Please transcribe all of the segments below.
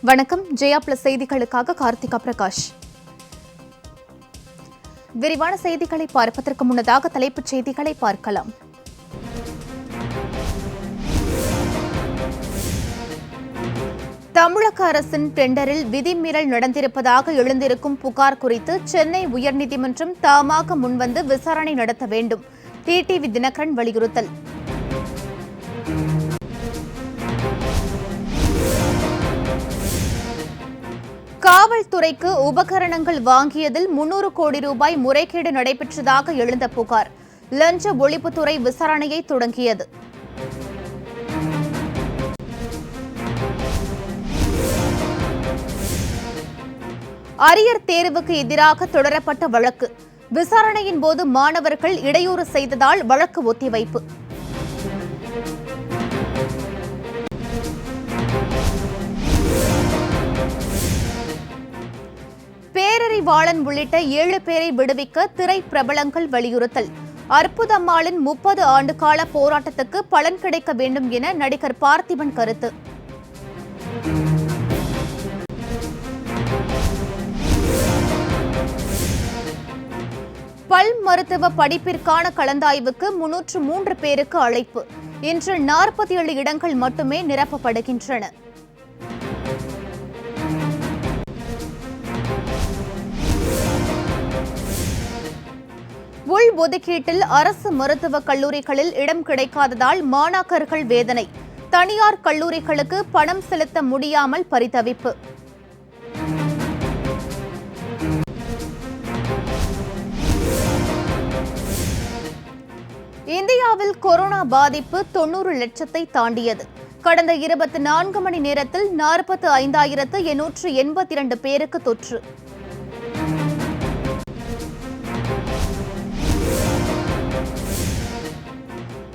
வணக்கம். ஜெயா பிளஸ் செய்திகளுக்காக கார்த்திகா பிரகாஷ். விரிவான செய்திகளை பார்ப்பதற்கு முன்னதாக தலைப்புச் செய்திகளை பார்க்கலாம். தமிழக அரசின் டெண்டரில் விதிமீறல் நடந்திருப்பதாக எழுந்திருக்கும் புகார் குறித்து சென்னை உயர்நீதிமன்றம் தாமாக முன்வந்து விசாரணை நடத்த வேண்டும். டிடிவி தினகரன் வலியுறுத்தல். காவல்துறைக்கு உபகரணங்கள் வாங்கியதில் 300 கோடி ரூபாய் முறைகேடு நடைபெற்றதாக எழுந்த புகார். லஞ்ச ஒழிப்புத்துறை விசாரணையை தொடங்கியது. அரியர் தேர்வுக்கு எதிராக தொடரப்பட்ட வழக்கு. விசாரணையின் போது மாணவர்கள் இடையூறு செய்ததால் வழக்கு ஒத்திவைப்பு. பேரறிவாளன் உள்ளிட்ட 7 பேரை விடுவிக்க திரை பிரபலங்கள் வலியுறுத்தல். அற்புதம்மாளின் 30 ஆண்டு கால போராட்டத்துக்கு பலன் கிடைக்க வேண்டும் என நடிகர் பார்த்திபன் கருத்து. பல் மருத்துவ படிப்பிற்கான கலந்தாய்வுக்கு 303 பேருக்கு அழைப்பு. இன்று 47 இடங்கள் மட்டுமே நிரப்பப்படுகின்றன. உள் ஒதுக்கீட்டில் அரசு மருத்துவக் கல்லூரிகளில் இடம் கிடைக்காததால் மாணாக்கர்கள் வேதனை. தனியார் கல்லூரிகளுக்கு பணம் செலுத்த முடியாமல் பரிதவிப்பு. இந்தியாவில் கொரோனா பாதிப்பு 90 லட்சத்தை தாண்டியது. கடந்த 24 மணி நேரத்தில் 45,882 பேருக்கு தொற்று.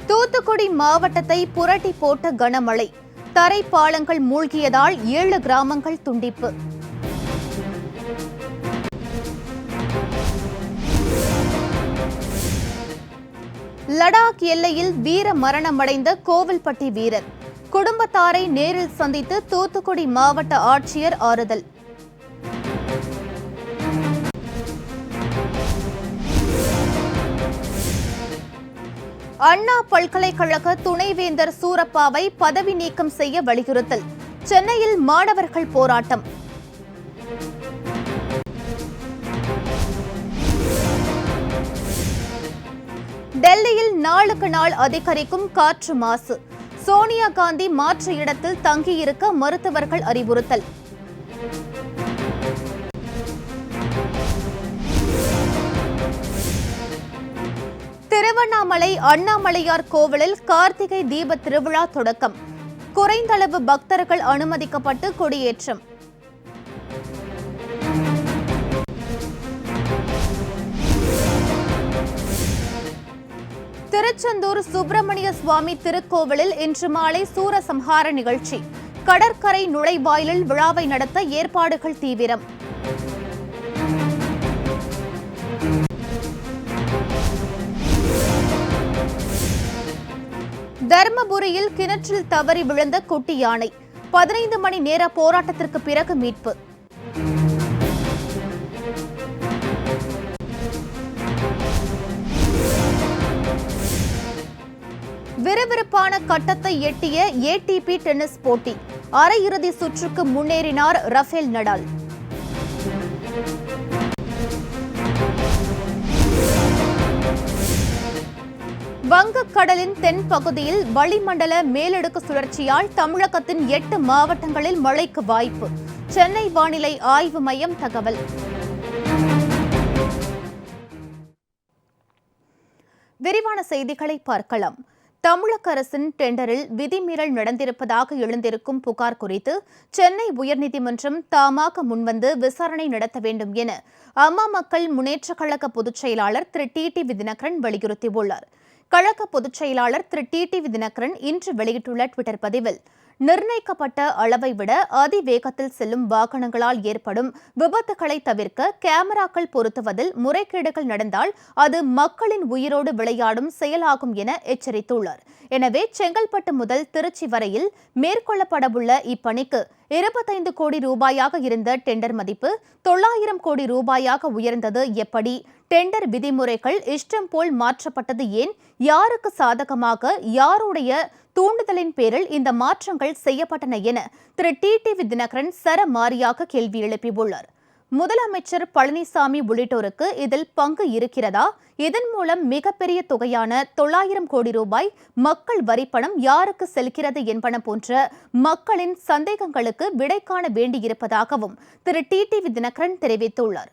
தூத்துக்குடி மாவட்டத்தை புரட்டி போட்ட கனமழை. தரை பாலங்கள் மூழ்கியதால் 7 கிராமங்கள் துண்டிப்பு. லடாக் எல்லையில் வீர மரணமடைந்த கோவில்பட்டி வீரர். குடும்பத்தாரை நேரில் சந்தித்து தூத்துக்குடி மாவட்ட ஆட்சியர் ஆறுதல். அண்ணா பல்கலைக்கழக துணைவேந்தர் சூரப்பாவை பதவி நீக்கம் செய்ய வலியுறுத்தல். சென்னையில் மாணவர்கள் போராட்டம். டெல்லியில் நாளுக்கு நாள் அதிகரிக்கும் காற்று மாசு. சோனியா காந்தி மாற்று இடத்தில் தங்கியிருக்க மருத்துவர்கள் அறிவுறுத்தல். திருவண்ணாமலை அண்ணாமலையார் கோவிலில் கார்த்திகை தீப திருவிழா தொடக்கம். குறைந்தளவு பக்தர்கள் அனுமதிக்கப்பட்டு கொடியேற்றம். திருச்செந்தூர் சுப்பிரமணிய சுவாமி திருக்கோவிலில் இன்று மாலை சூரசம்ஹார நிகழ்ச்சி. கடற்கரை நுழைவாயிலில் விழாவை நடத்த ஏற்பாடுகள் தீவிரம். தர்மபுரியில் கிணற்றில் தவறி விழுந்த குட்டி யானை. 15 மணி நேர போராட்டத்திற்கு பிறகு மீட்பு. விறுவிறுப்பான கட்டத்தை எட்டிய ஏடிபி டென்னிஸ் போட்டி. அரையிறுதி சுற்றுக்கு முன்னேறினார் ரஃபேல் நடால். வங்கக்கடலின் தென் பகுதியில் வளிமண்டல மேலடுக்கு சுழற்சியால் தமிழகத்தின் 8 மாவட்டங்களில் மழைக்கு வாய்ப்பு. சென்னை வானிலை ஆய்வு மையம் தகவல். விரிவான செய்திகளை பார்க்கலாம். தமிழக அரசின் டெண்டரில் விதிமீறல் நடந்திருப்பதாக எழுந்திருக்கும் புகார் குறித்து சென்னை உயர்நீதிமன்றம் தாமாக முன்வந்து விசாரணை நடத்த வேண்டும் என அம்மா மக்கள் முன்னேற்றக் கழக பொதுச் செயலாளர் திரு டிடிவி தினகரன் வலியுறுத்தியுள்ளார். கழக பொதுச் செயலாளர் திரு டிடிவி தினகரன் இன்று வெளியிட்டுள்ள ட்விட்டர் பதிவில், நிர்ணயிக்கப்பட்ட அளவை விட அதிவேகத்தில் செல்லும் வாகனங்களால் ஏற்படும் விபத்துகளை தவிர்க்க கேமராக்கள் பொருத்துவதில் முறைகேடுகள் நடந்தால் அது மக்களின் உயிரோடு விளையாடும் செயலாகும் என எச்சரித்துள்ளார். எனவே செங்கல்பட்டு முதல் திருச்சி வரையில் மேற்கொள்ளப்படவுள்ள இப்பணிக்கு 25 கோடி ரூபாயாக இருந்த டெண்டர் மதிப்பு 900 கோடி ரூபாயாக உயர்ந்தது எப்படி? டெண்டர் விதிமுறைகள் இஷ்டம் போல் மாற்றப்பட்டது ஏன்? யாருக்கு சாதகமாக, யாருடைய தூண்டுதலின் பேரில் இந்த மாற்றங்கள் செய்யப்பட்டன என திரு டிடிவி தினகரன் சரமாரியாக கேள்வி எழுப்பியுள்ளார். முதலமைச்சர் பழனிசாமி உள்ளிட்டோருக்கு இதில் பங்கு இருக்கிறதா? இதன் மூலம் மிகப்பெரிய தொகையான 900 கோடி ரூபாய் மக்கள் வரிப்பணம் யாருக்கு செல்கிறது என்பன போன்ற மக்களின் சந்தேகங்களுக்கு விடை காண வேண்டியிருப்பதாகவும் திரு டிடிவி தினகரன் தெரிவித்துள்ளார்.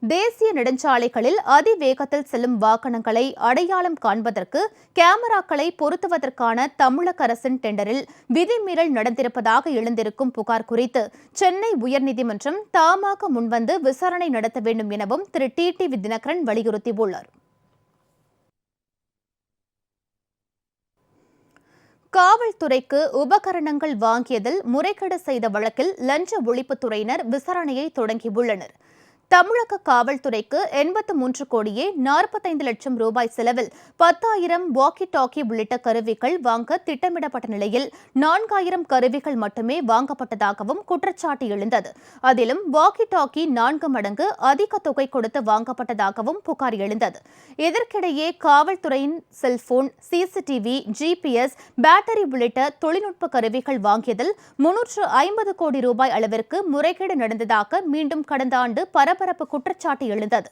தேசிய நெடுஞ்சாலைகளில் அதிவேகத்தில் செல்லும் வாகனங்களை அடையாளம் காண்பதற்கு கேமராக்களை பொருத்துவதற்கான தமிழக அரசின் டெண்டரில் விதிமீறல் நடந்திருப்பதாக எழுந்திருக்கும் புகார் குறித்து சென்னை உயர்நீதிமன்றம் தாமாக முன்வந்து விசாரணை நடத்த வேண்டும் எனவும் திரு டிடிவி தினகரன் வலியுறுத்தியுள்ளார். காவல்துறைக்கு உபகரணங்கள் வாங்கியதில் முறைகேடு செய்த வழக்கில் லஞ்ச ஒழிப்புத்துறையினர் விசாரணையை தொடங்கியுள்ளனர். தமிழக காவல்துறைக்கு 83 கோடியே 45 லட்சம் ரூபாய் செலவில் 10,000 வாக்கி டாக்கி உள்ளிட்ட கருவிகள் வாங்க திட்டமிடப்பட்ட நிலையில் 4,000 கருவிகள் மட்டுமே வாங்கப்பட்டதாகவும் குற்றச்சாட்டு எழுந்தது. அதிலும் வாக்கி டாக்கி 4 மடங்கு அதிக தொகை கொடுத்து வாங்கப்பட்டதாகவும் புகார் எழுந்தது. இதற்கிடையே காவல்துறையின் செல்போன், சிசிடிவி, ஜிபிஎஸ், பேட்டரி உள்ளிட்ட தொழில்நுட்ப கருவிகள் வாங்கியதில் 350 கோடி ரூபாய் அளவிற்கு முறைகேடு நடந்ததாக மீண்டும் கடந்த ஆண்டு பரபரப்பு குற்றச்சாட்டு எழுந்தது.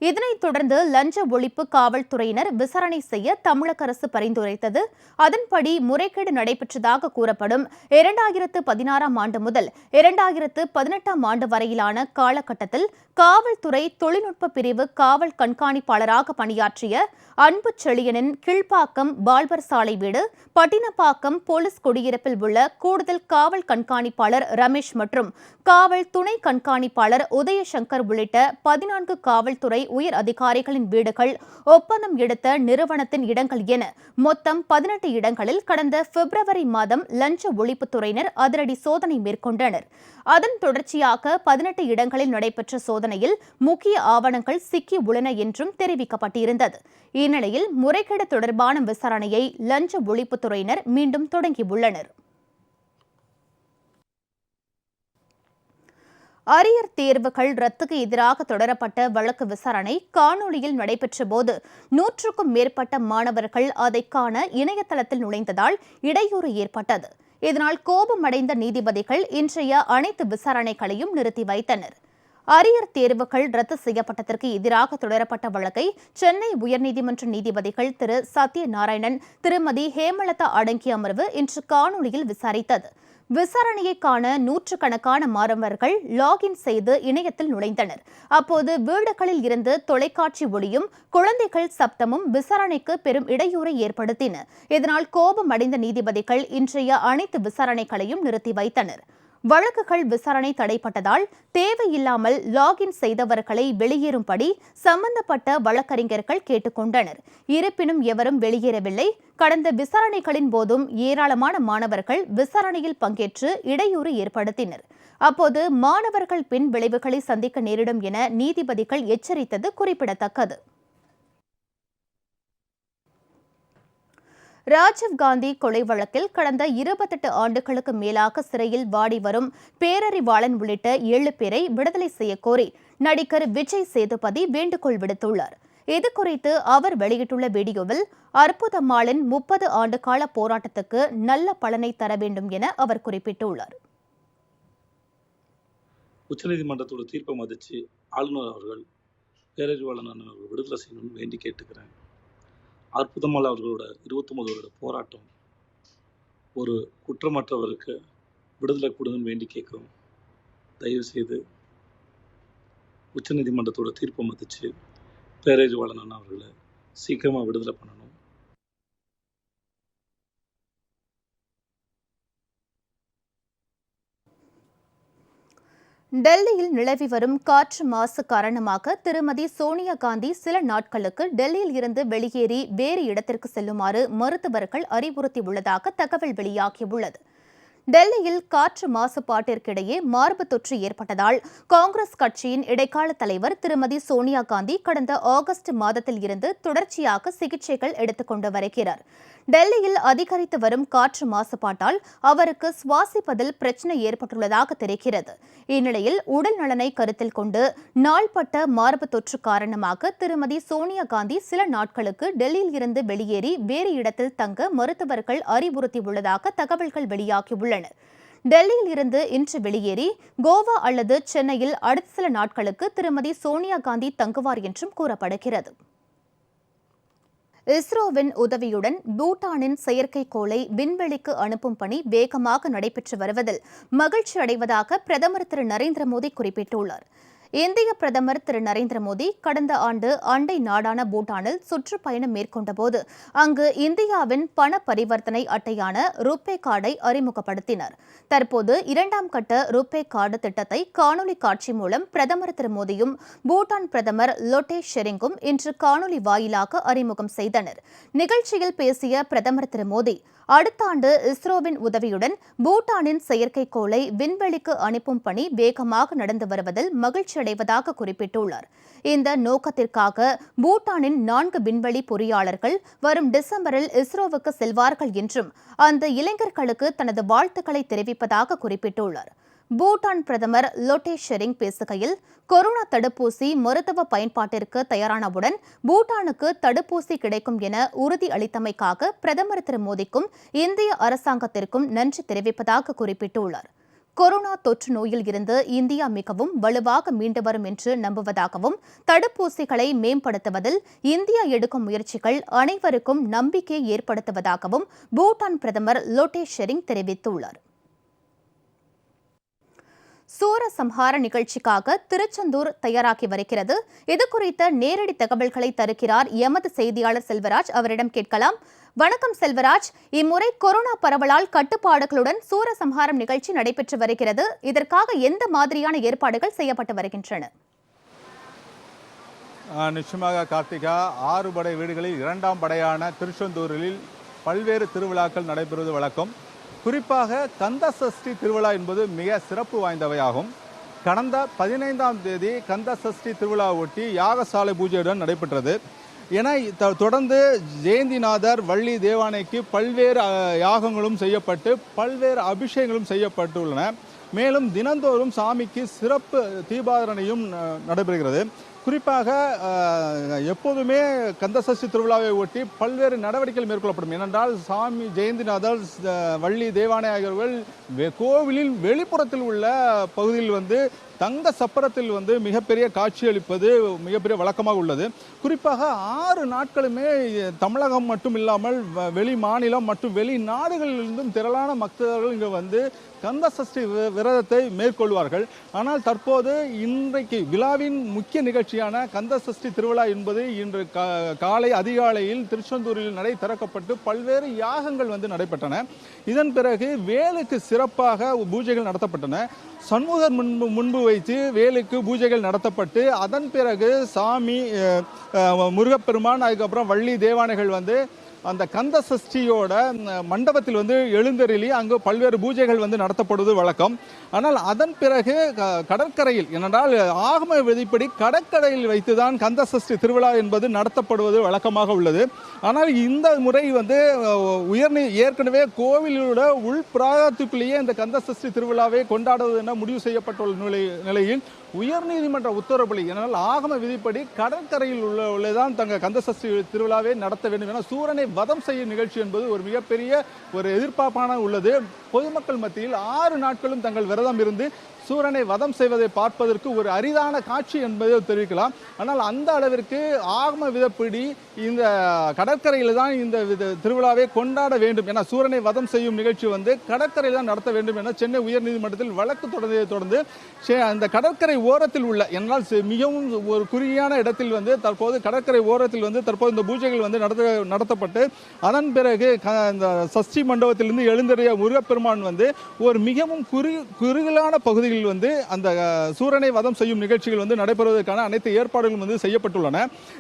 இதனைத் தொடர்ந்து லஞ்ச ஒழிப்பு காவல்துறையினர் விசாரணை செய்ய தமிழக அரசு பரிந்துரைத்தது. அதன்படி முறைகேடு நடைபெற்றதாக கூறப்படும் 2016ஆம் ஆண்டு முதல் 2018ஆம் ஆண்டு வரையிலான காலகட்டத்தில் காவல்துறை தொழில்நுட்ப பிரிவு காவல் கண்காணிப்பாளராக பணியாற்றிய அன்பு செழியனின் கீழ்ப்பாக்கம் பால்வர் சாலை வீடு, பட்டினப்பாக்கம் போலீஸ் குடியிருப்பில் உள்ள கூடுதல் காவல் கண்காணிப்பாளர் ரமேஷ் மற்றும் காவல் துணை கண்காணிப்பாளர் உதயசங்கர் உள்ளிட்ட 14 காவல்துறை உயர் அதிகாரிகளின் வீடுகள், ஒப்பந்தம் எடுத்த நிறுவனத்தின் இடங்கள் என மொத்தம் 18 இடங்களில் கடந்த பிப்ரவரி மாதம் லஞ்ச ஒழிப்புத்துறையினர் அதிரடி சோதனை மேற்கொண்டனர். அதன் தொடர்ச்சியாக 18 இடங்களில் நடைபெற்ற சோதனையில் முக்கிய ஆவணங்கள் சிக்கி உள்ளன என்றும் தெரிவிக்கப்பட்டிருந்தது. இந்நிலையில் முறைகேடு தொடர்பான விசாரணையை லஞ்ச ஒழிப்புத்துறையினர் மீண்டும் தொடங்கியுள்ளனர். அரியர் தேர்வுகள் ரத்துக்கு எதிராக தொடரப்பட்ட வழக்கு விசாரணை காணொலியில் நடைபெற்ற போது 100க்கும் மேற்பட்ட மாணவர்கள் அதை காண இணையதளத்தில் நுழைந்ததால் இடையூறு ஏற்பட்டது. இதனால் கோபமடைந்த நீதிபதிகள் இன்றைய அனைத்து விசாரணைகளையும் நிறுத்தி வைத்தனர். அரியர் தேர்வுகள் ரத்து செய்யப்பட்டதற்கு எதிராக தொடரப்பட்ட வழக்கை சென்னை உயர்நீதிமன்ற நீதிபதிகள் திரு சத்யநாராயணன், திருமதி ஹேமலதா அடங்கிய அமர்வு இன்று காணொலியில் விசாரித்தது. விசாரணையை காண நூற்றுக்கணக்கான மாணவர்கள் லாகின் செய்து இணையத்தில் நுழைந்தனர். அப்போது வீடுகளில் இருந்து தொலைக்காட்சி ஒளியும் குழந்தைகள் சப்தமும் விசாரணைக்கு பெரும் இடையூறை ஏற்படுத்தின. இதனால் கோபமடைந்த நீதிபதிகள் இன்றைய அனைத்து விசாரணைகளையும் நிறுத்தி வைத்தனர். வழக்குகள் விசாரணை தடைப்பட்டதால் தேவையில்லாமல் லாகின் செய்தவர்களை வெளியேறும்படி சம்பந்தப்பட்ட வழக்கறிஞர்கள் கேட்டுக்கொண்டனர். இருப்பினும் எவரும் வெளியேறவில்லை. கடந்த விசாரணைகளின் போதும் ஏராளமான மாணவர்கள் விசாரணையில் பங்கேற்று இடையூறு ஏற்படுத்தினர். அப்போது மாணவர்கள் பின் விளைவுகளை சந்திக்க நேரிடும் என நீதிபதிகள் எச்சரித்தது குறிப்பிடத்தக்கது. ராஜீவ்காந்தி கொலை வழக்கில் கடந்த 28 ஆண்டுகளுக்கு மேலாக சிறையில் வாடி வரும் பேரறிவாளன் உள்ளிட்ட 7 பேரை விடுதலை செய்யக்கோரி நடிகர் விஜய் சேதுபதி வேண்டுகோள் விடுத்துள்ளார். இதுகுறித்து அவர் வெளியிட்டுள்ள வீடியோவில் அற்புதம்மாளின் 30 ஆண்டு கால போராட்டத்துக்கு நல்ல பலனை தர வேண்டும் என அவர் குறிப்பிட்டுள்ளார். உச்சநீதிமன்றத்தோட தீர்ப்பை மதித்து ஆளுநர் அவர்கள் பேரறிவாளன் அவர்கள் விடுதலை செய்யணும்னு வேண்டி கேட்டுக்கிறேன். அற்புதம்மாள் அவர்களோட 29 வருட போராட்டம் ஒரு குற்றமற்றவருக்கு விடுதலை கொடுங்கன்னு வேண்டி கேட்குறோம். தயவு செய்து உச்சநீதிமன்றத்தோட தீர்ப்பை மதித்து பேரறிவாளன் அவர்களை சீக்கிரமாக விடுதலை பண்ணணும். டெல்லியில் நிலவி வரும் காற்று மாசு காரணமாக திருமதி சோனியா காந்தி சில நாட்களுக்கு டெல்லியில் இருந்து வெளியேறி வேறு இடத்திற்கு செல்லுமாறு மருத்துவர்கள் அறிவுறுத்தியுள்ளதாக தகவல் வெளியாகியுள்ளது. டெல்லியில் காற்று மாசுபாட்டிற்கிடையே மார்பு தொற்று ஏற்பட்டதால் காங்கிரஸ் கட்சியின் இடைக்கால தலைவர் திருமதி சோனியா காந்தி கடந்த ஆகஸ்ட் மாதத்தில் இருந்து தொடர்ச்சியாக சிகிச்சைகள் எடுத்துக்கொண்டு வருகிறார். டெல்லியில் அதிகரித்து வரும் காற்று மாசுபாட்டால் அவருக்கு சுவாசிப்பதில் பிரச்சினை ஏற்பட்டுள்ளதாக தெரிகிறது. இந்நிலையில் உடல் நலனை கருத்தில் கொண்டு நாள்பட்ட மார்பு தொற்று காரணமாக திருமதி சோனியா காந்தி சில நாட்களுக்கு டெல்லியில் இருந்து வெளியேறி வேறு இடத்தில் தங்க மருத்துவர்கள் அறிவுறுத்தியுள்ளதாக தகவல்கள் வெளியாகியுள்ளன. டெல்லியில் இருந்து இன்று வெளியேறி கோவா அல்லது சென்னையில் அடுத்த சில நாட்களுக்கு திருமதி சோனியா காந்தி தங்குவார் என்றும் கூறப்படுகிறது. இஸ்ரோவின் உதவியுடன் பூட்டானின் செயற்கைக்கோளை விண்வெளிக்கு அனுப்பும் பணி வேகமாக நடைபெற்று வருவதில் மகிழ்ச்சி அடைவதாக பிரதமர் திரு நரேந்திர மோடி குறிப்பிட்டுள்ளார். இந்திய பிரதமர் திரு நரேந்திர மோடி கடந்த ஆண்டு அண்டை நாடான பூட்டானில் சுற்றுப்பயணம் மேற்கொண்டபோது அங்கு இந்தியாவின் பண பரிவர்த்தனை அட்டையான ருபே கார்டை அறிமுகப்படுத்தினார். தற்போது 2ஆம் கட்ட ருபே கார்டு திட்டத்தை காணொலி காட்சி மூலம் பிரதமர் திரு மோடியும் பூட்டான் பிரதமர் லோட்டே ஷெரிங்கும் இன்று காணொலி வாயிலாக அறிமுகம் செய்தனர். நிகழ்ச்சியில் பேசிய பிரதமர் திரு மோடி அடுத்த ஆண்டு இஸ்ரோவின் உதவியுடன் பூட்டானின் செயற்கைக்கோளை விண்வெளிக்கு அனுப்பும் பணி வேகமாக நடந்து வருவதில் மகிழ்ச்சி அடைவதாக குறிப்பிட்டுள்ளார். இந்த நோக்கத்திற்காக பூட்டானின் 4 விண்வெளி பொறியாளர்கள் வரும் டிசம்பரில் இஸ்ரோவுக்கு செல்வார்கள் என்றும் அந்த இளைஞர்களுக்கு தனது வாழ்த்துக்களை தெரிவிப்பதாக குறிப்பிட்டுள்ளார். பூட்டான் பிரதமர் லோட்டே ஷெரிங் பேசுகையில் கொரோனா தடுப்பூசி மருத்துவ பயன்பாட்டிற்கு தயாரானவுடன் பூட்டானுக்கு தடுப்பூசி கிடைக்கும் என உறுதி அளித்தமைக்காக பிரதமர் திரு மோடிக்கும் இந்திய அரசாங்கத்திற்கும் நன்றி தெரிவிப்பதாக குறிப்பிட்டுள்ளார். கொரோனா தொற்று நோயில் இருந்து இந்தியா மிகவும் வலுவாக மீண்டு வரும் என்று நம்புவதாகவும் தடுப்பூசிகளை மேம்படுத்துவதில் இந்தியா எடுக்கும் முயற்சிகள் அனைவருக்கும் நம்பிக்கையை ஏற்படுத்துவதாகவும் பூட்டான் பிரதமர் லோட்டே ஷெரிங் தெரிவித்துள்ளார். சூரசம்ஹார நிகழ்ச்சிக்காக திருச்செந்தூர் தயாராகி வருகிறது. இதுகுறித்த நேரடி தகவல்களை தருகிறார் எமது செய்தியாளர் செல்வராஜ். அவரிடம் கேட்கலாம். வணக்கம் செல்வராஜ். இம்முறை கொரோனா பரவலால் கட்டுப்பாடுகளுடன் சூரசம்ஹாரம் நிகழ்ச்சி நடைபெற்று வருகிறது. இதற்காக எந்த மாதிரியான ஏற்பாடுகள் செய்யப்பட்டு வருகின்றன? நிச்சயமாக கார்த்திகா, 6 படை வீடுகளில் 2ஆம் படையான திருச்செந்தூரில் பல்வேறு திருவிழாக்கள் நடைபெறுவது வழக்கம். குறிப்பாக கந்த சஷ்டி திருவிழா என்பது மிக சிறப்பு வாய்ந்தவையாகும். கடந்த 15ஆம் தேதி கந்த சஷ்டி திருவிழாவை ஒட்டி யாகசாலை பூஜையுடன் நடைபெற்றது. என தொடர்ந்து ஜெயந்திநாதர் வள்ளி தேவானைக்கு பல்வேறு யாகங்களும் செய்யப்பட்டு பல்வேறு அபிஷேகங்களும் செய்யப்பட்டுள்ளன. மேலும் தினந்தோறும் சாமிக்கு சிறப்பு தீபாராதனையும் நடைபெறுகிறது. குறிப்பாக எப்போதுமே கந்தசஷ்டி திருவிழாவை ஒட்டி பல்வேறு நடவடிக்கைகள் மேற்கொள்ளப்படும். ஏனென்றால் சாமி ஜெயந்திநாதர் வள்ளி தேவானை ஆகியவர்கள் கோவிலில் வெளிப்புறத்தில் உள்ள பகுதியில் தங்க சப்பரத்தில் மிகப்பெரிய காட்சி அளிப்பது மிகப்பெரிய வழக்கமாக உள்ளது. குறிப்பாக 6 நாட்களுமே தமிழகம் மட்டும் இல்லாமல் வெளி மாநிலம் மற்றும் வெளிநாடுகளிலிருந்தும் திரளான பக்தர்கள் இங்கே கந்த சஷ்டி விரதத்தை மேற்கொள்வார்கள். ஆனால் தற்போது இன்றைக்கு விழாவின் முக்கிய நிகழ்ச்சியான கந்த சஷ்டி திருவிழா என்பது இன்று காலை அதிகாலையில் திருச்செந்தூரில் நடை திறக்கப்பட்டு பல்வேறு யாகங்கள் நடைபெற்றன. இதன் பிறகு வேலுக்கு சிறப்பாக பூஜைகள் நடத்தப்பட்டன. சண்முகர் முன்பு வைத்து வேலுக்கு பூஜைகள் நடத்தப்பட்டு அதன் பிறகு சாமி முருகப்பெருமான் அதுக்கப்புறம் வள்ளி தேவானைகள் அந்த கந்த சஷ்டியோட மண்டபத்தில் எழுந்தருளி அங்கு பல்வேறு பூஜைகள் நடத்தப்படுவது வழக்கம். ஆனால் அதன் பிறகு கடற்கரையில், ஏனென்றால் ஆகம விதிப்படி கடற்கரையில் வைத்துதான் கந்த சஷ்டி திருவிழா என்பது நடத்தப்படுவது வழக்கமாக உள்ளது. ஆனால் இந்த முறை ஏற்கனவே கோவிலோட உள் பிராயத்துக்குள்ளேயே இந்த கந்த சஷ்டி திருவிழாவை கொண்டாடுவது என முடிவு செய்யப்பட்டுள்ள நிலையில் உயர்நீதிமன்ற உத்தரவுப்படி, ஏனால் ஆகம விதிப்படி கடற்கரையில் உள்ளதான் தங்கள் கந்த சஷ்டி திருவிழாவை நடத்த வேண்டும் என சூரனை வதம் செய்யும் நிகழ்ச்சி என்பது ஒரு மிகப்பெரிய எதிர்பார்ப்பான உள்ளது. பொதுமக்கள் மத்தியில் 6 நாட்களும் தங்கள் விரதம் இருந்து சூரனை வதம் செய்வதை பார்ப்பதற்கு ஒரு அரிதான காட்சி என்பதை தெரிவிக்கலாம். ஆனால் அந்த அளவிற்கு ஆகம விதப்படி இந்த கடற்கரையில் தான் இந்த திருவிழாவை கொண்டாட வேண்டும் என சூரனை வதம் செய்யும் நிகழ்ச்சி கடற்கரையில் தான் நடத்த வேண்டும் என சென்னை உயர்நீதிமன்றத்தில் வழக்கு தொடர்ந்து அந்த கடற்கரை ஓரத்தில் உள்ள, என்னால் மிகவும் ஒரு குறுகியான இடத்தில் தற்போது கடற்கரை ஓரத்தில் தற்போது இந்த பூஜைகள் நடத்தப்பட்டு அதன் பிறகு இந்த சஷ்டி மண்டபத்திலிருந்து எழுந்தறிய முருகப்பெருமான் ஒரு மிகவும் குறுகலான பகுதியில் பகுதிகளில் வந்து அந்த சூரனை வதம் செய்யும் நிகழ்ச்சிகள் வந்து நடைபெறுவதற்கான அனைத்து ஏற்பாடுகளும் வந்து செய்யப்பட்டுள்ளன.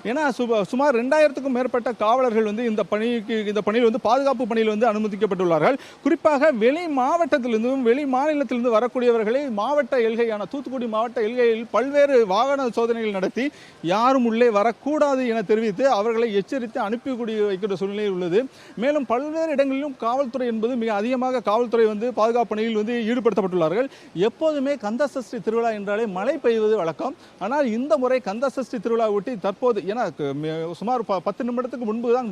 ஏன்னா சுமார் 2000க்கும் மேற்பட்ட காவலர்கள் வந்து இந்த பணியில் வந்து பாதுகாப்பு பணியில் வந்து அனுமதிக்கப்பட்டுள்ளார்கள். குறிப்பாக வெளி மாவட்டத்திலிருந்தும் வெளி மாநிலத்திலிருந்து வரக்கூடியவர்களை மாவட்ட எல்கையான தூத்துக்குடி மாவட்ட எல்கையில் பல்வேறு வாகன சோதனைகள் நடத்தி யாரும் உள்ளே வரக்கூடாது என தெரிவித்து அவர்களை எச்சரித்து அனுப்பி வைக்கிற சூழ்நிலை உள்ளது. மேலும் பல்வேறு இடங்களிலும் காவல்துறை என்பது மிக அதிகமாக காவல்துறை வந்து பாதுகாப்பு பணியில் வந்து ஈடுபடுத்தப்பட்டுள்ளார்கள். எப்போதுமே கந்தசஷ்டி திருவிழா என்றாலே மழை பெய்வது வழக்கம். ஆனால் இந்த முறை கந்தசஷ்டி திருவிழா ஒட்டி தற்போது ஏன்னா சுமார் 10 நிமிடத்துக்கு முன்பு தான்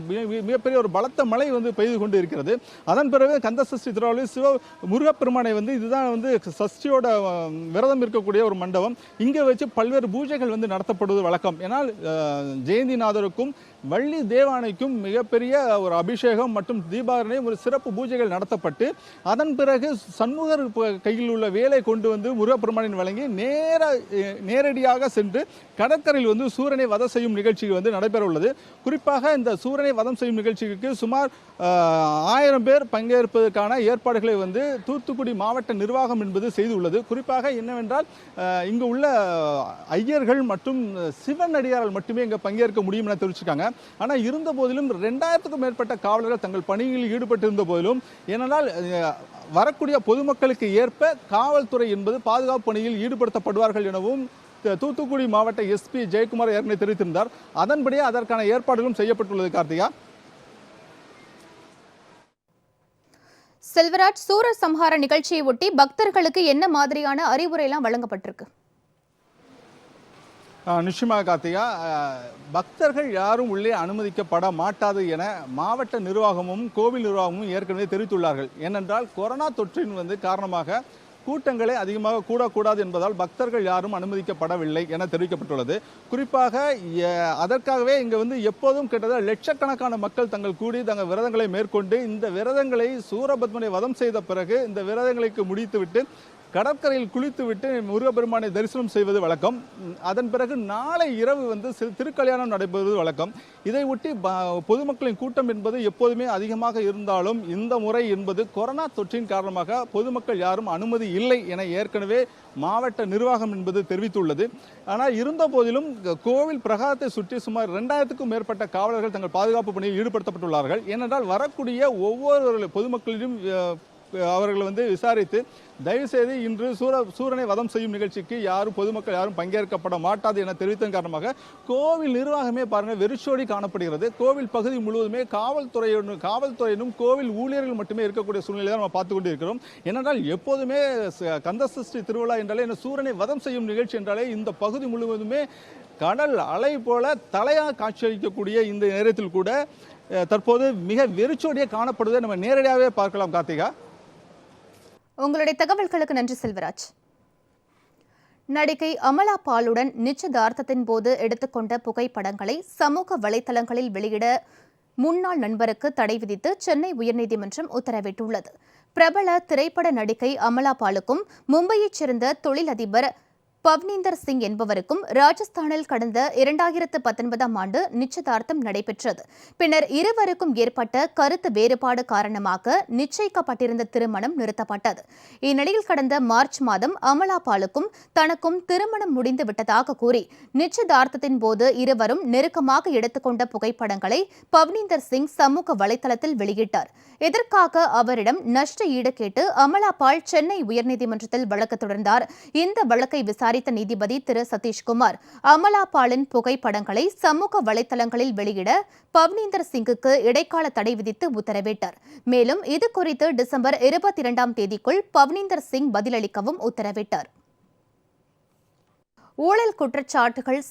மிகப்பெரிய ஒரு பலத்த மழை வந்து பெய்து கொண்டு இருக்கிறது. அதன் பிறகு கந்தசஷ்டி திருவிழாவில் முருகப்பெருமானை வந்து இதுதான் வந்து சஷ்டியோட விரதம் இருக்கக்கூடிய ஒரு மண்டபம். இங்கே வச்சு பல்வேறு பூஜைகள் வந்து நடத்தப்படுவது வழக்கம். ஏன்னால் ஜெயந்திநாதருக்கும் வள்ளி தேவானைக்கும் மிகப்பெரிய ஒரு அபிஷேகம் மற்றும் தீபாவளியும் ஒரு சிறப்பு பூஜைகள் நடத்தப்பட்டு அதன் பிறகு சண்முகர் கையில் உள்ள வேலை கொண்டு வந்து முருகப்பெருமானின் வழங்கி நேரடியாக சென்று கடற்கரையில் வந்து சூரனை வதம் செய்யும் நிகழ்ச்சி வந்து நடைபெற உள்ளது. குறிப்பாக இந்த சூரனை வதம் செய்யும் நிகழ்ச்சிக்கு சுமார் 1000 பேர் பங்கேற்பதற்கான ஏற்பாடுகளை வந்து தூத்துக்குடி மாவட்ட நிர்வாகம் என்பது செய்துள்ளது. குறிப்பாக என்னவென்றால் இங்கு உள்ள ஐயர்கள் மற்றும் சிவனடியார்கள் மட்டுமே இங்கே பங்கேற்க முடியும் என தெரிவிச்சிருக்காங்க. ஆனால் இருந்த போதிலும் 2000க்கும் மேற்பட்ட காவலர்கள் தங்கள் பணியில் ஈடுபட்டிருந்த போதிலும் ஏனென்றால் வரக்கூடிய பொதுமக்களுக்கு ஏற்ப காவல்துறை என்பது பாதுகாப்பு பணியில் ஈடுபடுத்தப்படுவார்கள் எனவும் தூத்துக்குடி மாவட்ட எஸ்பி ஜெயக்குமார் ஏற்கனவே தெரிவித்திருந்தார். அதன்படியே அதற்கான ஏற்பாடுகளும் செய்யப்பட்டுள்ளது. கார்த்திகா. செல்வராஜ், சூரர் சம்ஹார நிகழ்ச்சியை ஒட்டி பக்தர்களுக்கு என்ன மாதிரியான அறிவுரை எல்லாம் வழங்கப்பட்டிருக்கு? நிச்சயமாக கார்த்திகா, பக்தர்கள் யாரும் உள்ளே அனுமதிக்கப்பட மாட்டாது என மாவட்ட நிர்வாகமும் கோவில் நிர்வாகமும் ஏற்கனவே தெரிவித்துள்ளார்கள். ஏனென்றால் கொரோனா தொற்றின் வந்து காரணமாக கூட்டங்களே அதிகமாக கூடக்கூடாது என்பதால் பக்தர்கள் யாரும் அனுமதிக்கப்படவில்லை என தெரிவிக்கப்பட்டுள்ளது. குறிப்பாக அதற்காகவே இங்கே வந்து எப்போதும் கிட்டத்தட்ட லட்சக்கணக்கான மக்கள் தங்கள் கூடி தங்கள் விரதங்களை மேற்கொண்டு இந்த விரதங்களை சூரபத்மனை வதம் செய்த பிறகு இந்த விரதங்களுக்கு முடித்துவிட்டு கடற்கரையில் குளித்துவிட்டு முருகப்பெருமானை தரிசனம் செய்வது வழக்கம். அதன் பிறகு நாளை இரவு வந்து திருக்கல்யாணம் நடைபெறுவது வழக்கம். இதை ஒட்டி பொதுமக்களின் கூட்டம் என்பது எப்போதுமே அதிகமாக இருந்தாலும் இந்த முறை என்பது கொரோனா தொற்றின் காரணமாக பொதுமக்கள் யாரும் அனுமதி இல்லை என ஏற்கனவே மாவட்ட நிர்வாகம் என்பது தெரிவித்துள்ளது. ஆனால் இருந்த போதிலும் கோவில் பிரகாரத்தை சுற்றி சுமார் 2000க்கும் மேற்பட்ட காவலர்கள் தங்கள் பாதுகாப்பு பணியில் ஈடுபடுத்தப்பட்டுள்ளார்கள். ஏனென்றால் வரக்கூடிய ஒவ்வொரு பொதுமக்களிலும் அவர்கள் வந்து விசாரித்து தயவுசெய்து இன்று சூரனை வதம் செய்யும் நிகழ்ச்சிக்கு பொதுமக்கள் யாரும் பங்கேற்கப்பட மாட்டாது என தெரிவித்ததன் காரணமாக கோவில் நிர்வாகமே பாருங்க வெறிச்சோடி காணப்படுகிறது. கோவில் பகுதி முழுவதுமே காவல்துறையினும் கோவில் ஊழியர்கள் மட்டுமே இருக்கக்கூடிய சூழ்நிலை தான் நம்ம பார்த்து கொண்டு இருக்கிறோம். ஏனென்றால் எப்போதுமே கந்தசஷ்டி திருவிழா என்றாலே சூரனை வதம் செய்யும் நிகழ்ச்சி என்றாலே இந்த பகுதி முழுவதுமே கடல் அலை போல தலையாக காட்சியளிக்கக்கூடிய இந்த நேரத்தில் கூட தற்போது மிக வெறிச்சோடியாக காணப்படுவதை நம்ம நேரடியாகவே பார்க்கலாம். கார்த்திகா, உங்களுடைய தகவல்களுக்கு நன்றி செல்வராஜ். நடிகை அமலா பாலுடன் நிச்சயதார்த்தத்தின் போது எடுத்துக்கொண்ட புகைப்படங்களை சமூக வலைதளங்களில் வெளியிட முன்னாள் நண்பருக்கு தடை விதித்து சென்னை உயர்நீதிமன்றம் உத்தரவிட்டுள்ளது. பிரபல திரைப்பட நடிகை அமலா பாலுக்கும் மும்பையைச் சேர்ந்த தொழிலதிபர் பவ்னீந்தர் சிங் என்பவருக்கும் ராஜஸ்தானில் கடந்த 2019ஆம் ஆண்டு நிச்சயதார்த்தம் நடைபெற்றது. பின்னர் இருவருக்கும் ஏற்பட்ட கருத்து வேறுபாடு காரணமாக நிச்சயிக்கப்பட்டிருந்த திருமணம் நிறுத்தப்பட்டது. இந்நிலையில் கடந்த மார்ச் மாதம் அமலா பாலுக்கும் தனக்கும் திருமணம் முடிந்து விட்டதாக கூறி நிச்சயதார்த்தத்தின் போது இருவரும் நெருக்கமாக எடுத்துக்கொண்ட புகைப்படங்களை பவ்னீந்தர் சிங் சமூக வலைதளத்தில் வெளியிட்டார். இதற்காக அவரிடம் நஷ்ட ஈடு கேட்டு அமலா பால் சென்னை உயர்நீதிமன்றத்தில் வழக்கு தொடர்ந்தார். இந்த வழக்கை விசாரித்த நீதிபதி திரு சதீஷ்குமார் அமலா பாலின் புகைப்படங்களை சமூக வலைதளங்களில் வெளியிட பவ்னீந்தர் சிங்குக்கு இடைக்கால தடை விதித்து உத்தரவிட்டார். மேலும் இது குறித்து டிசம்பர் 22ஆம் தேதிக்குள் பவ்னீந்தர் சிங் பதிலளிக்கவும் உத்தரவிட்டார். ஊழல் குற்றச்சாட்டுகள்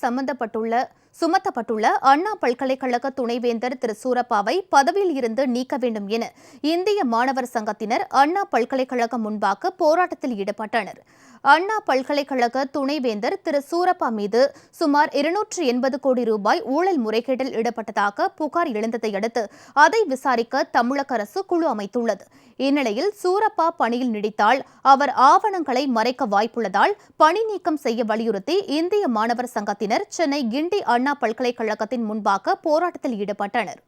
சுமத்தப்பட்டுள்ள அண்ணா பல்கலைக்கழக துணைவேந்தர் திரு சூரப்பாவை பதவியில் இருந்து நீக்க வேண்டும் என இந்திய மாணவர் சங்கத்தினர் அண்ணா பல்கலைக்கழகம் முன்பாக போராட்டத்தில் ஈடுபட்டனர். அண்ணா பல்கலைக்கழக துணைவேந்தர் திரு சூரப்பா மீது சுமார் 280 கோடி ரூபாய் ஊழல் முறைகேட்டில் ஈடுபட்டதாக புகார் எழுந்ததை அடுத்து அதை விசாரிக்க தமிழக அரசு குழு அமைத்துள்ளது. இந்நிலையில் சூரப்பா பணியில் நீடித்தால் அவர் ஆவணங்களை மறைக்க வாய்ப்புள்ளதால் பணி நீக்கம் செய்ய வலியுறுத்தி இந்திய மாணவர் சங்கத்தினர் சென்னை கிண்டி அண்ணா பல்கலைக்கழகத்தின் முன்பாக போராட்டத்தில் ஈடுபட்டனர்.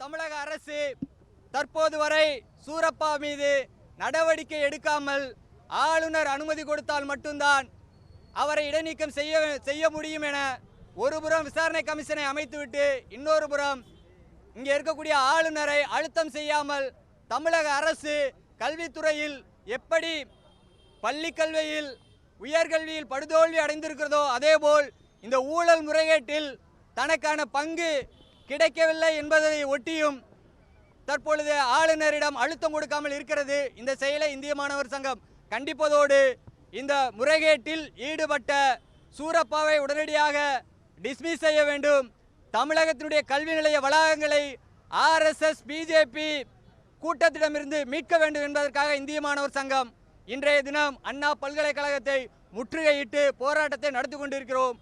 தமிழக அரசு தற்போது வரை சூரப்பா மீது நடவடிக்கை எடுக்காமல் ஆளுநர் அனுமதி கொடுத்தால் மட்டும்தான் அவரை இடைநீக்கம் செய்ய முடியும் என ஒருபுறம் விசாரணை கமிஷனை அமைத்துவிட்டு இன்னொரு புறம் இங்கே இருக்கக்கூடிய ஆளுநரை அழுத்தம் செய்யாமல் தமிழக அரசு கல்வித்துறையில் எப்படி பள்ளி கல்வியில் உயர்கல்வியில் படுதோல்வி அடைந்திருக்கிறதோ அதேபோல் இந்த ஊழல் முறைகேட்டில் தனக்கான பங்கு கிடைக்கவில்லை என்பதை ஒட்டியும் தற்பொழுது ஆளுநரிடம் அழுத்தம் கொடுக்காமல் இருக்கிறது. இந்த செயலை இந்திய மாணவர் சங்கம் கண்டிப்பதோடு இந்த முறைகேட்டில் ஈடுபட்ட சூரப்பாவை உடனடியாக டிஸ்மிஸ் செய்ய வேண்டும். தமிழகத்தினுடைய கல்வி நிலைய வளாகங்களை RSS பிஜேபி கூட்டத்திடமிருந்து மீட்க வேண்டும் என்பதற்காக இந்திய மாணவர் சங்கம் இன்றைய தினம் அண்ணா பல்கலைக்கழகத்தை முற்றுகையிட்டு போராட்டத்தை நடத்தி கொண்டிருக்கிறோம்.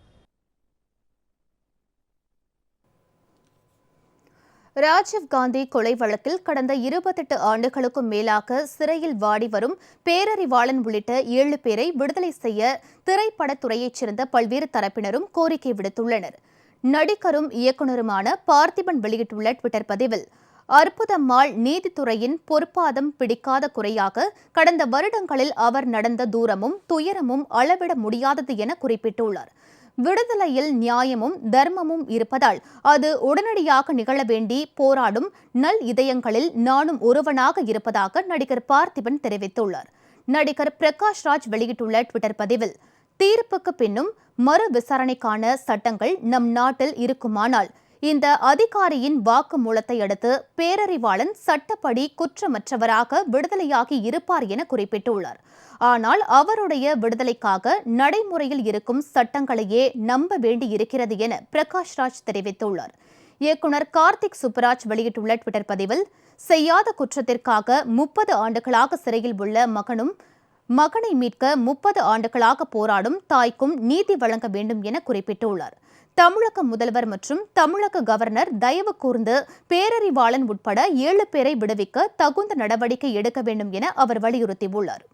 ராஜீவ்காந்தி கொலை வழக்கில் கடந்த 28 ஆண்டுகளுக்கும் மேலாக சிறையில் வாடி வரும் பேரறிவாளன் உள்ளிட்ட 7 பேரை விடுதலை செய்ய திரைப்படத்துறையைச் சேர்ந்த பல்வேறு தரப்பினரும் கோரிக்கை விடுத்துள்ளனர். நடிகரும் இயக்குநருமான பார்த்திபன் வெளியிட்டுள்ள ட்விட்டர் பதிவில், அற்புதம்மாள் நீதித்துறையின் பொற்பாதம் பிடிக்காத குறையாக கடந்த வருடங்களில் அவர் நடந்த தூரமும் துயரமும் அளவிட முடியாதது என குறிப்பிட்டுள்ளார். விடுதலையில் நியாயமும் தர்மமும் இருப்பதால் அது உடனடியாக நிகழ வேண்டி போராடும் நல் இதயங்களில் நானும் ஒருவனாக இருப்பதாக நடிகர் பார்த்திபன் தெரிவித்துள்ளார். நடிகர் பிரகாஷ் ராஜ் வெளியிட்டுள்ள ட்விட்டர் பதிவில், தீர்ப்புக்கு பின்னும் மறு விசாரணைக்கான சட்டங்கள் நம் நாட்டில் இருக்குமானால் இந்த அதிகாரியின் வாக்குமூலத்தை அடுத்து பேரறிவாளன் சட்டப்படி குற்றமற்றவராக விடுதலையாகி இருப்பார் என குறிப்பிட்டுள்ளார். ஆனால் அவருடைய விடுதலைக்காக நடைமுறையில் இருக்கும் சட்டங்களையே நம்ப வேண்டியிருக்கிறது என பிரகாஷ் ராஜ் தெரிவித்துள்ளார். இயக்குனர் கார்த்திக் சுப்பராஜ் வெளியிட்டுள்ள ட்விட்டர் பதிவில், செய்யாத குற்றத்திற்காக 30 ஆண்டுகளாக சிறையில் உள்ள மகனை மீட்க 30 ஆண்டுகளாக போராடும் தாய்க்கும் நீதி வழங்க வேண்டும் என குறிப்பிட்டுள்ளார். தமிழக முதல்வர் மற்றும் தமிழக கவர்னர் தயவு கூர்ந்து பேரறிவாளன் உட்பட 7 பேரை விடுவிக்க தகுந்த நடவடிக்கை எடுக்க வேண்டும் என அவர் வலியுறுத்தியுள்ளார்.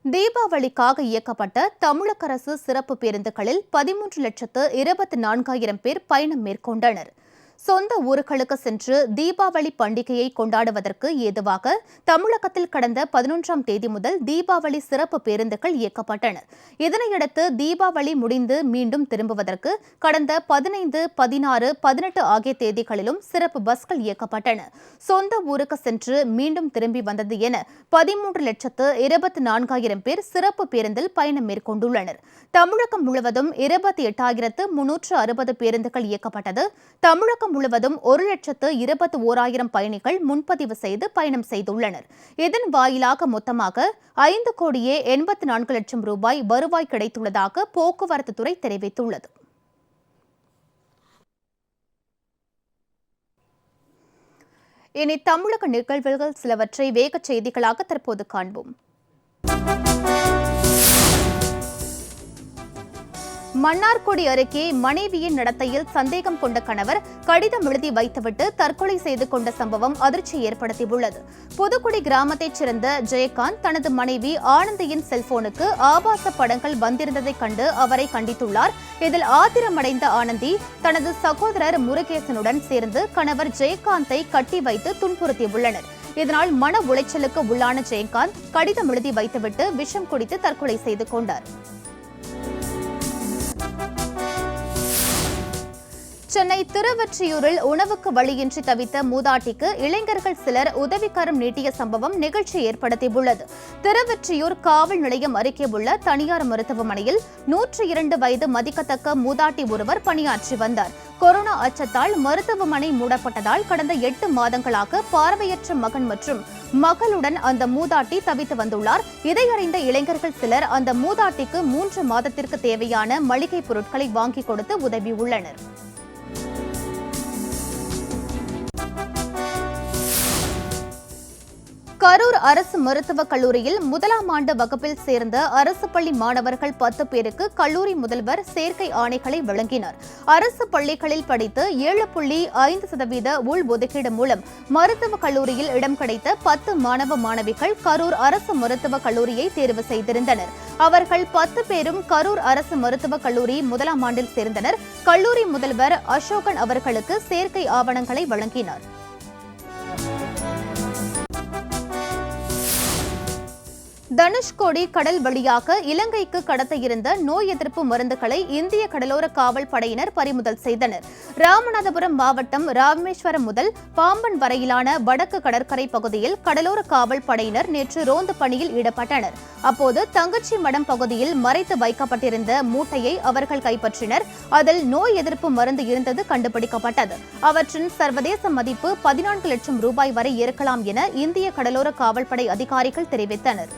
தீபாவளிக்காக இயக்கப்பட்ட தமிழக அரசு சிறப்பு பேருந்துகளில் 13,24,000 பேர் பயணம் மேற்கொண்டனர். சொந்த ஊர்களுக்கு சென்று தீபாவளி பண்டிகையை கொண்டாடுவதற்கு ஏதுவாக தமிழகத்தில் கடந்த 11ஆம் தேதி முதல் தீபாவளி சிறப்பு பேருந்துகள் இயக்கப்பட்டன. இதனையடுத்து தீபாவளி முடிந்து மீண்டும் திரும்புவதற்கு கடந்த 15, 16, 18 ஆகிய தேதிகளிலும் சிறப்பு பஸ்கள் இயக்கப்பட்டன. சொந்த ஊருக்கு சென்று மீண்டும் திரும்பி வந்தது என 13,24,000 பேர் சிறப்பு பேருந்தில் பயணம் மேற்கொண்டுள்ளனர். தமிழகம் முழுவதும் 28,360 பேருந்துகள் இயக்கப்பட்டது. தமிழகம் முழுவதும் 1,21,000 பயணிகள் முன்பதிவு செய்து பயணம் செய்துள்ளனர். இதன் வாயிலாக மொத்தமாக 5,84,00,000 ரூபாய் வருவாய் கிடைத்துள்ளதாக போக்குவரத்து துறை தெரிவித்துள்ளது. இனி தமிழக நிகழ்வுகள் சிலவற்றை வேகச் செய்திகளாக தற்போது காண்போம். மன்னார்குடி அருகே மனைவியின் நடத்தையில் சந்தேகம் கொண்ட கணவர் கடிதம் எழுதி வைத்துவிட்டு தற்கொலை செய்து கொண்ட சம்பவம் அதிர்ச்சி ஏற்படுத்தியுள்ளது. புதுக்குடி கிராமத்தைச் சேர்ந்த ஜெயகாந்த் தனது மனைவி ஆனந்தியின் செல்போனுக்கு ஆபாச படங்கள் வந்திருந்ததை கண்டு அவரை கண்டித்துள்ளார். இதில் ஆத்திரமடைந்த ஆனந்தி தனது சகோதரர் முருகேசனுடன் சேர்ந்து கணவர் ஜெயகாந்தை கட்டி வைத்து துன்புறுத்தியுள்ளனர். இதனால் மன உளைச்சலுக்கு உள்ளான ஜெயகாந்த் கடிதம் எழுதி வைத்துவிட்டு விஷம் குடித்து தற்கொலை செய்து கொண்டார். சென்னை திருவொற்றியூரில் உணவுக்கு வழியின்றி தவித்த மூதாட்டிக்கு இளைஞர்கள் சிலர் உதவிக்கரம் நீட்டிய சம்பவம் நிகழ்ச்சி ஏற்படுத்தியுள்ளது. திருவொற்றியூர் காவல் நிலையம் அருகே உள்ள தனியார் மருத்துவமனையில் 102 வயது மதிக்கத்தக்க மூதாட்டி ஒருவர் பணியாற்றி வந்தார். கொரோனா அச்சத்தால் மருத்துவமனை மூடப்பட்டதால் கடந்த 8 மாதங்களாக பார்வையற்ற மகன் மற்றும் மகளுடன் அந்த மூதாட்டி தவித்து வந்துள்ளார். இதையறிந்த இளைஞர்கள் சிலர் அந்த மூதாட்டிக்கு 3 மாதத்திற்கு தேவையான மளிகை பொருட்களை வாங்கி கொடுத்து உதவியுள்ளனர். கரூர் அரசு மருத்துவக் கல்லூரியில் 1ஆம் ஆண்டு வகுப்பில் சேர்ந்த அரசு பள்ளி மாணவர்கள் 10 பேருக்கு கல்லூரி முதல்வர் சேர்க்கை ஆணைகளை வழங்கினார். அரசு பள்ளிகளில் படித்து 7.5% உள்ஒதுக்கீடு மூலம் மருத்துவக் கல்லூரியில் இடம் கிடைத்த 10 மாணவ மாணவிகள் கரூர் அரசு மருத்துவக் கல்லூரியை தேர்வு செய்திருந்தனர். அவர்கள் 10 பேரும் கரூர் அரசு மருத்துவக் கல்லூரி 1ஆம் ஆண்டில் சேர்ந்தனர். கல்லூரி முதல்வர் அசோகன் அவர்களுக்கு சேர்க்கை ஆவணங்களை வழங்கினார். தனுஷ்கோடி கடல் வழியாக இலங்கைக்கு கடத்த இருந்த நோய் எதிர்ப்பு மருந்துகளை இந்திய கடலோர காவல் படையினர் பறிமுதல் செய்தனர். ராமநாதபுரம் மாவட்டம் ராமேஸ்வரம் முதல் பாம்பன் வரையிலான வடக்கு கடற்கரை பகுதியில் கடலோர காவல் படையினர் நேற்று ரோந்து பணியில் ஈடுபட்டனர். அப்போது தங்கச்சி மடம் பகுதியில் மறைத்து வைக்கப்பட்டிருந்த மூட்டையை அவர்கள் கைப்பற்றினர். அதில் நோய் எதிர்ப்பு மருந்து இருந்தது கண்டுபிடிக்கப்பட்டது. அவற்றின் சர்வதேச மதிப்பு 14 லட்சம் ரூபாய் வரை இருக்கலாம் என இந்திய கடலோர காவல்படை அதிகாரிகள் தெரிவித்தனர்.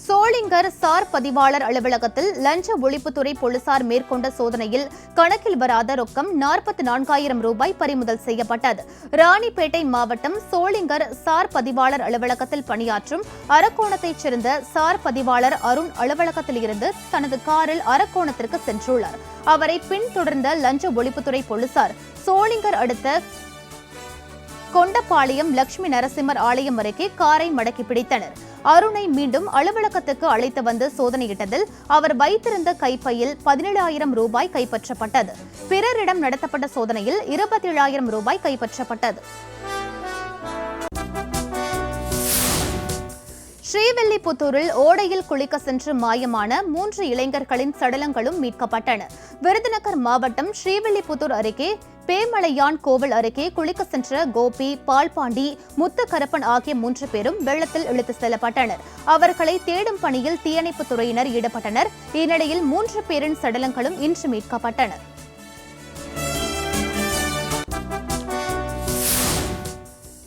சோளிங்கர் சார் பதிவாளர் அலுவலகத்தில் லஞ்ச ஒழிப்புத்துறை போலீசார் மேற்கொண்ட சோதனையில் கணக்கில் வராத ரொக்கம் 44,000 ரூபாய் பறிமுதல் செய்யப்பட்டது. ராணிப்பேட்டை மாவட்டம் சோளிங்கர் சார் பதிவாளர் அலுவலகத்தில் பணியாற்றும் அரக்கோணத்தைச் சேர்ந்த சார் பதிவாளர் அருண் அலுவலகத்தில் இருந்து தனது காரில் அரக்கோணத்திற்கு சென்றுள்ளார். அவரை பின்தொடர்ந்த லஞ்ச ஒழிப்புத்துறை போலீசார் சோளிங்கர் அடுத்த கொண்டபாளையம் லட்சுமி நரசிம்மர் ஆலயம் அருகே காரை மடக்கி பிடித்தனர். அருணை மீண்டும் அலுவலகத்துக்கு அழைத்து வந்து சோதனையிட்டதில் அவர் வைத்திருந்த கைப்பையில் 17,000 ரூபாய் கைப்பற்றப்பட்டது. பிறரிடம் நடத்தப்பட்ட சோதனையில் 27,000 ரூபாய் கைப்பற்றப்பட்டது. ஸ்ரீவில்லிபுத்தூரில் ஓடையில் குளிக்க சென்று மாயமான 3 இளைஞர்களின் சடலங்களும் மீட்கப்பட்டன. விருதுநகர் மாவட்டம் ஸ்ரீவில்லிபுத்தூர் அருகே பேமலையான் கோவில் அருகே குளிக்க சென்ற கோபி, பால்பாண்டி, முத்துக்கருப்பன் ஆகிய 3 பேரும் வெள்ளத்தில் இழுத்து செல்லப்பட்டனர். அவர்களை தேடும் பணியில் தீயணைப்புத் துறையினர் ஈடுபட்டனர். இந்நிலையில் 3 பேரின் சடலங்களும் இன்று மீட்கப்பட்டன.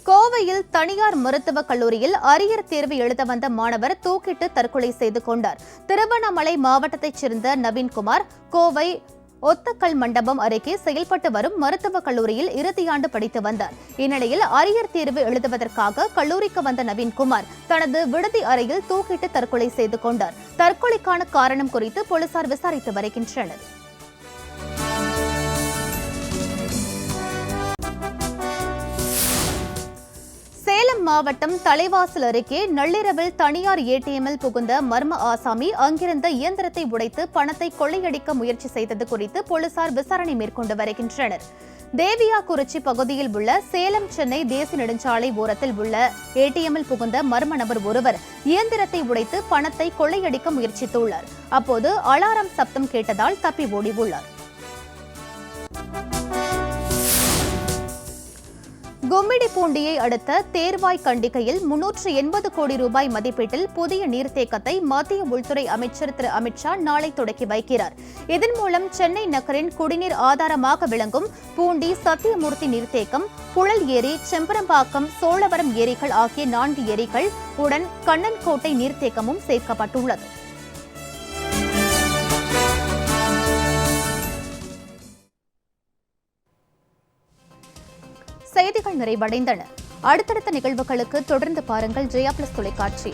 கோவையில் தனியார் மருத்துவக் கல்லூரியில் அரியர் தேர்வு எழுத வந்த மாணவர் தூக்கிட்டு தற்கொலை செய்து கொண்டார். திருவண்ணாமலை மாவட்டத்தைச் சேர்ந்த நவீன்குமார் கோவை ஒத்தக்கல் மண்டபம் அருகே செயல்பட்டு வரும் மருத்துவக் கல்லூரியில் இறுதியாண்டு படித்து வந்தார். இந்நிலையில் அரியர் தேர்வு எழுதுவதற்காக கல்லூரிக்கு வந்த நவீன்குமார் தனது விடுதி அறையில் தூக்கிட்டு தற்கொலை செய்து கொண்டார். தற்கொலைக்கான காரணம் குறித்து போலீசார் விசாரித்து வருகின்றனர். சேலம் மாவட்டம் தலைவாசல் அருகே நள்ளிரவில் தனியார் ஏடிஎம்மில் புகுந்த மர்ம ஆசாமி அங்கிருந்த இயந்திரத்தை உடைத்து பணத்தை கொள்ளையடிக்க முயற்சி செய்தது குறித்து போலீசார் விசாரணை மேற்கொண்டு வருகின்றனர். தேவியாக்குறிச்சி பகுதியில் உள்ள சேலம் சென்னை தேசிய நெடுஞ்சாலை ஓரத்தில் உள்ள ஏடிஎம்மில் புகுந்த மர்ம நபர் ஒருவர் இயந்திரத்தை உடைத்து பணத்தை கொள்ளையடிக்க முயற்சித்துள்ளார். அப்போது அலாரம் சப்தம் கேட்டதால் தப்பி ஓடி உள்ளார். கும்மிடிப்பூண்டியை அடுத்த தேர்வாய் கண்டிகையில் 380 கோடி ரூபாய் மதிப்பீட்டில் புதிய நீர்த்தேக்கத்தை மத்திய உள்துறை அமைச்சர் திரு அமித்ஷா நாளை தொடக்கி வைக்கிறார். இதன் மூலம் சென்னை நகரின் குடிநீர் ஆதாரமாக விளங்கும் பூண்டி சத்தியமூர்த்தி நீர்த்தேக்கம், புழல் ஏரி, செம்பரம்பாக்கம், சோழவரம் ஏரிகள் ஆகிய 4 ஏரிகள் உடன் கண்ணன்கோட்டை நீர்த்தேக்கமும் சேர்க்கப்பட்டுள்ளது. செய்திகள் நிறைவடைந்தன. அடுத்தடுத்த நிகழ்வுகளுக்கு தொடர்ந்து பாருங்கள் ஜெயா பிளஸ் தொலைக்காட்சி.